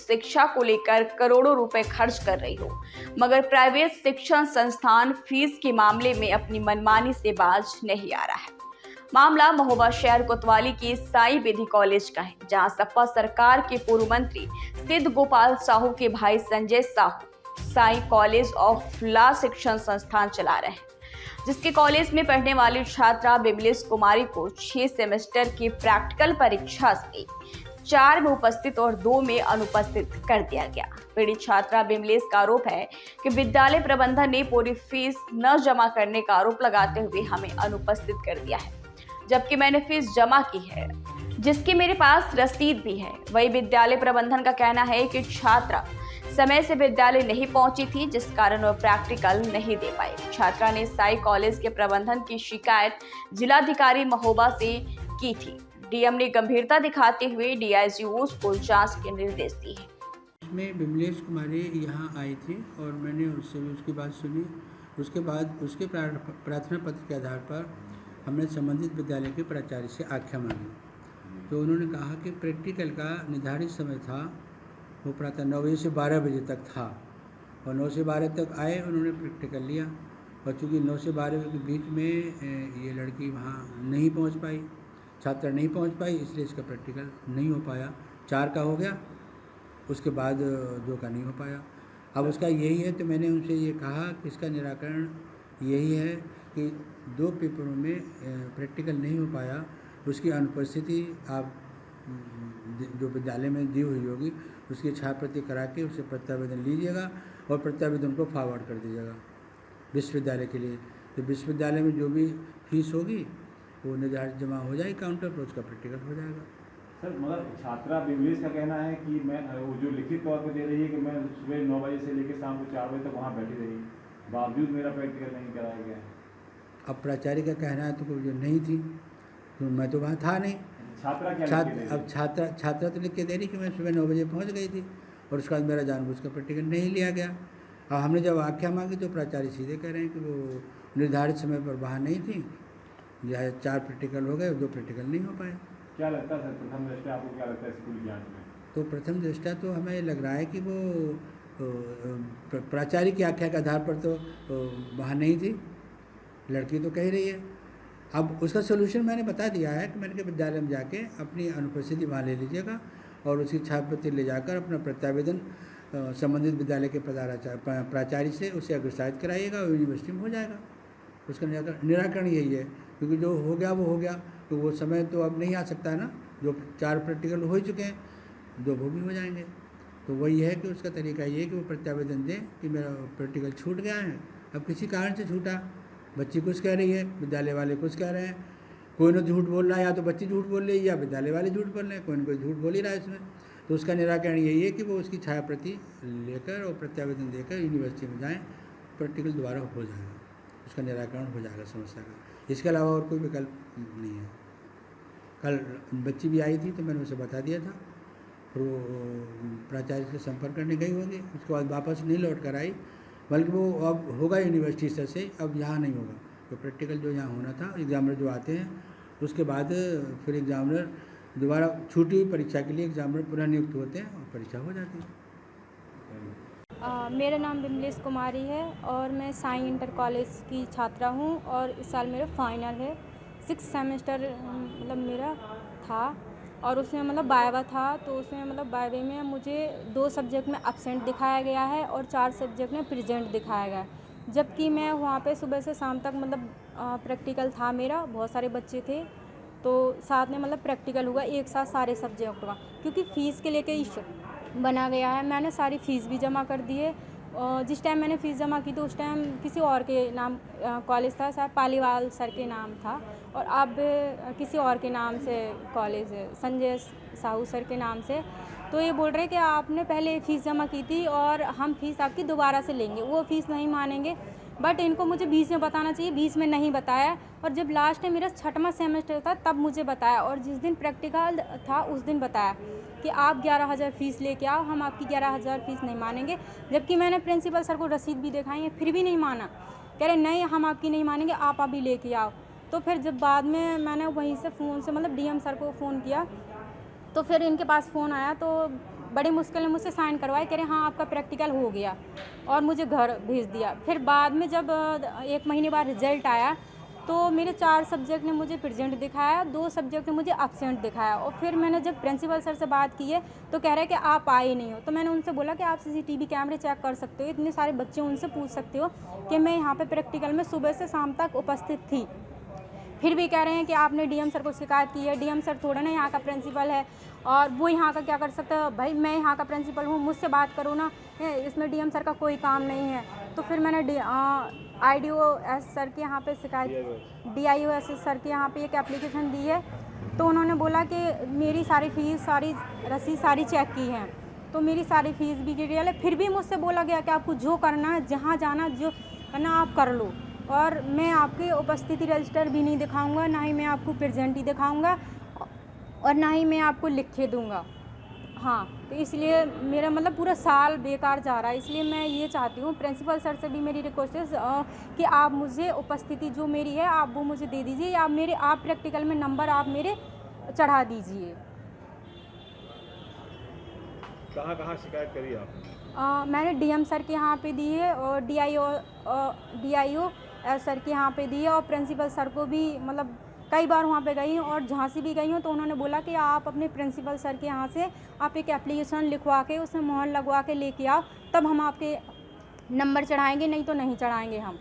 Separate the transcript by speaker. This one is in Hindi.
Speaker 1: शिक्षा को लेकर करोड़ों रुपए खर्च कर रही हो, मगर प्राइवेट शिक्षण संस्थान फीस के मामले में अपनी मनमानी से बाज नहीं आ रहा है। मामला महोबा शहर कोतवाली के साई विधि कॉलेज का है, जहां सपा सरकार के पूर्व मंत्री सिद्ध गोपाल साहू के भाई Sanjay Sahu Sai college of law शिक्षण संस्थान चला रहे हैं, जिसके कॉलेज में पढ़ने वाली छात्रा बिमलेश कुमारी को 6 सेमेस्टर की प्रैक्टिकल परीक्षा से 4 में उपस्थित और 2 में अनुपस्थित कर दिया गया। पीड़ित छात्रा बिमलेश का आरोप है कि विद्यालय प्रबंधन ने पूरी फीस न जमा करने का आरोप लगाते हुए हमें अनुपस्थित कर दिया है, जबकि मैंने फीस जमा की है, जिसकी मेरे पास रसीद भी है। वही विद्यालय प्रबंधन का कहना है कि छात्रा समय से विद्यालय नहीं पहुंची थी, जिस कारण वह प्रैक्टिकल नहीं दे पाई। छात्रा ने साई कॉलेज के प्रबंधन की शिकायत जिलाधिकारी महोबा से की थी। डीएम ने गंभीरता दिखाते हुए डीआईजी को जांच के निर्देश दिए।
Speaker 2: इसमें बिमलेश कुमारी यहाँ आई थी और मैंने उससे भी उसकी बात सुनी। उसके बाद उसके प्रार्थना पत्र के आधार पर हमने संबंधित विद्यालय के प्राचार्य से आज्ञा मांगी, तो उन्होंने कहा कि प्रैक्टिकल का निर्धारित समय था, वो प्रातः 9 बजे से 12 बजे तक था और 9 से 12 तक आए, उन्होंने प्रैक्टिकल लिया। और चूँकि 9 से 12 के बीच में ये लड़की वहाँ नहीं पहुँच पाई, छात्रा नहीं पहुँच पाई, इसलिए इसका प्रैक्टिकल नहीं हो पाया। 4 का हो गया, उसके बाद 2 का नहीं हो पाया। अब उसका यही है, तो मैंने उनसे ये कहा कि इसका निराकरण यही है कि 2 पेपरों में प्रैक्टिकल नहीं हो पाया, उसकी अनुपस्थिति आप जो विद्यालय में दी हुई होगी उसकी छायाप्रति करा के उससे प्रत्यावेदन लीजिएगा और प्रत्यावेदन को फॉरवर्ड कर दीजिएगा विश्वविद्यालय के लिए। तो विश्वविद्यालय में जो भी फीस होगी वो निर्धारित जमा हो जाएगी काउंटर पर, उसका प्रैक्टिकल हो जाएगा।
Speaker 3: सर, मगर छात्रा बिमलेश का कहना है कि मैं वो जो लिखित तौर पर दे रही है कि मैं सुबह 9 बजे से लेकर शाम को 4 बजे तक वहाँ बैठी रही, बावजूद मेरा प्रैक्टिकल नहीं कराया गया।
Speaker 2: अब प्राचार्य का कहना है तो कोई जो नहीं थी, तो मैं तो वहाँ था नहीं।
Speaker 3: छात्रा क्या
Speaker 2: अब छात्रा तो लिख के दे रही कि मैं सुबह 9 बजे पहुँच गई थी और उसके बाद मेरा जानबूझ का प्रैक्टिकल नहीं लिया गया। और हमने जब आज्ञा मांगी तो प्राचार्य सीधे कह रहे हैं कि वो निर्धारित समय पर वहाँ नहीं थी, यह 4 प्रैक्टिकल हो गए और 2 प्रैक्टिकल नहीं हो पाए।
Speaker 3: क्या लगता है सर, प्रथम दृष्टया आपको क्या लगता है इस पूरी जांच में?
Speaker 2: तो प्रथम दृष्टया तो हमें लग रहा है कि वो प्राचार्य की आज्ञा के आधार पर तो वहाँ नहीं थी, लड़की तो कह रही है। अब उसका सोल्यूशन मैंने बता दिया है कि मैंने के विद्यालय में जाके अपनी अनुपस्थिति वहाँ ले लीजिएगा और उसकी छात्रवृत्ति ले जाकर अपना प्रत्यावेदन संबंधित विद्यालय के प्राचार्य से उसे अग्रसारित कराइएगा और यूनिवर्सिटी में हो जाएगा। उसका निराकरण यही है, क्योंकि जो हो गया वो हो गया, तो वो समय तो अब नहीं आ सकता है ना। जो 4 प्रैक्टिकल हो चुके हैं, 2 वो भी हो जाएंगे। तो वही है कि उसका तरीका ये है कि वो प्रत्यावेदन दें कि मेरा प्रैक्टिकल छूट गया है। अब किसी कारण से छूटा, बच्ची कुछ कह रही है, विद्यालय वाले कुछ कह रहे हैं, कोई ना झूठ बोल रहा है, या तो बच्ची झूठ बोल रही है या विद्यालय वाले झूठ बोल रहे हैं, कोई ना कोई झूठ बोल ही रहा है इसमें। तो उसका निराकरण यही है कि वो उसकी छायाप्रति लेकर और प्रत्यावेदन देकर यूनिवर्सिटी में जाएँ, प्रैक्टिकल दोबारा हो जाएगा, उसका निराकरण हो जाएगा समस्या का। इसके अलावा और कोई विकल्प नहीं है। कल बच्ची भी आई थी तो मैंने उसे बता दिया था, फिर वो प्राचार्य से संपर्क करने गई होगी, उसके बाद वापस नहीं लौट कर आई, बल्कि वो अब होगा यूनिवर्सिटी स्तर से, अब यहाँ नहीं होगा। तो प्रैक्टिकल जो यहाँ होना था, एग्जामिनर जो आते हैं उसके बाद फिर एग्जामिनर दोबारा छूटी हुई परीक्षा के लिए एग्जामिनर पुनः नियुक्त होते हैं और परीक्षा हो जाती है।
Speaker 4: मेरा नाम बिमलेश कुमारी है और मैं साई इंटर कॉलेज की छात्रा हूँ और इस साल मेरा फाइनल है। 6 सेमेस्टर मतलब मेरा था और उसमें मतलब वाइवा था, तो उसमें मतलब वाइवे में मुझे 2 सब्जेक्ट में एब्सेंट दिखाया गया है और 4 सब्जेक्ट में प्रेजेंट दिखाया गया है। जबकि मैं वहाँ पे सुबह से शाम तक मतलब प्रैक्टिकल था मेरा, बहुत सारे बच्चे थे, तो साथ में मतलब प्रैक्टिकल हुआ एक साथ सारे सब्जेक्ट का, क्योंकि फ़ीस के लेके इशू बना गया है। मैंने सारी फ़ीस भी जमा कर दी है। जिस टाइम मैंने फ़ीस जमा की तो उस टाइम किसी और के नाम कॉलेज था, शायद पालीवाल सर के नाम था, और अब किसी और के नाम से कॉलेज है, संजय साहू सर के नाम से। तो ये बोल रहे कि आपने पहले फ़ीस जमा की थी और हम फ़ीस आपकी दोबारा से लेंगे, वो फ़ीस नहीं मानेंगे। बट इनको मुझे 20 में बताना चाहिए, 20 में नहीं बताया, और जब लास्ट में मेरा 6वां सेमेस्टर था तब मुझे बताया, और जिस दिन प्रैक्टिकल था उस दिन बताया कि आप 11,000 फ़ीस लेके आओ, हम आपकी 11,000 फ़ीस नहीं मानेंगे। जबकि मैंने प्रिंसिपल सर को रसीद भी दिखाई है, फिर भी नहीं माना। कह रहे नहीं हम आपकी नहीं मानेंगे, आप अभी लेके आओ। तो फिर जब बाद में मैंने वहीं से फ़ोन से मतलब डीएम सर को फ़ोन किया, तो फिर इनके पास फ़ोन आया तो बड़ी मुश्किल में मुझसे साइन करवाए, कह रहे हाँ आपका प्रैक्टिकल हो गया, और मुझे घर भेज दिया। फिर बाद में जब 1 महीने बाद रिजल्ट आया तो मेरे 4 सब्जेक्ट ने मुझे प्रेजेंट दिखाया, 2 सब्जेक्ट ने मुझे एब्सेंट दिखाया। और फिर मैंने जब प्रिंसिपल सर से बात की है तो कह रहे हैं कि आप आए नहीं हो। तो मैंने उनसे बोला कि आप सीसीटीवी कैमरे चेक कर सकते हो, इतने सारे बच्चे, उनसे पूछ सकते हो कि मैं यहाँ पे प्रैक्टिकल में सुबह से शाम तक उपस्थित थी। फिर भी कह रहे हैं कि आपने डीएम सर को शिकायत की है। डीएम सर थोड़ा ना यहाँ का प्रिंसिपल है, और वो यहाँ का क्या कर सकता है। भाई मैं यहाँ का प्रिंसिपल हूँ, मुझसे बात करो ना, इसमें डीएम सर का कोई काम नहीं है। तो फिर मैंने IDOS सर के यहाँ पे शिकायत, DIOS सर के यहाँ पे एक एप्लीकेशन दी है। तो उन्होंने बोला कि मेरी सारी फीस, सारी रसीद सारी चेक की है, तो मेरी सारी फीस भी क्लियर है। फिर भी मुझसे बोला गया कि आपको जो करना है, जहाँ जाना, जो करना आप कर लो, और मैं आपकी उपस्थिति रजिस्टर भी नहीं दिखाऊंगा, ना ही मैं आपको प्रेजेंट ही दिखाऊंगा, और ना ही मैं आपको लिख के दूंगा। हाँ, तो इसलिए मेरा मतलब पूरा साल बेकार जा रहा है। इसलिए मैं ये चाहती हूँ, प्रिंसिपल सर से भी मेरी रिक्वेस्ट है कि आप मुझे उपस्थिति जो मेरी है आप वो मुझे दे दीजिए, या आप प्रैक्टिकल में नंबर आप मेरे चढ़ा दीजिए।
Speaker 5: कहाँ शिकायत करी आपने?
Speaker 4: मैंने डीएम सर के यहाँ पे दी है, और DIO सर के यहाँ पे दी है, और प्रिंसिपल सर को भी मतलब कई बार वहाँ पे गई हूँ, और झांसी भी गई हूँ। तो उन्होंने बोला कि आप अपने प्रिंसिपल सर के यहाँ से आप एक एप्लीकेशन लिखवा के उसमें मोहर लगवा के लेके आओ, तब हम आपके नंबर चढ़ाएंगे, नहीं तो नहीं चढ़ाएंगे हम।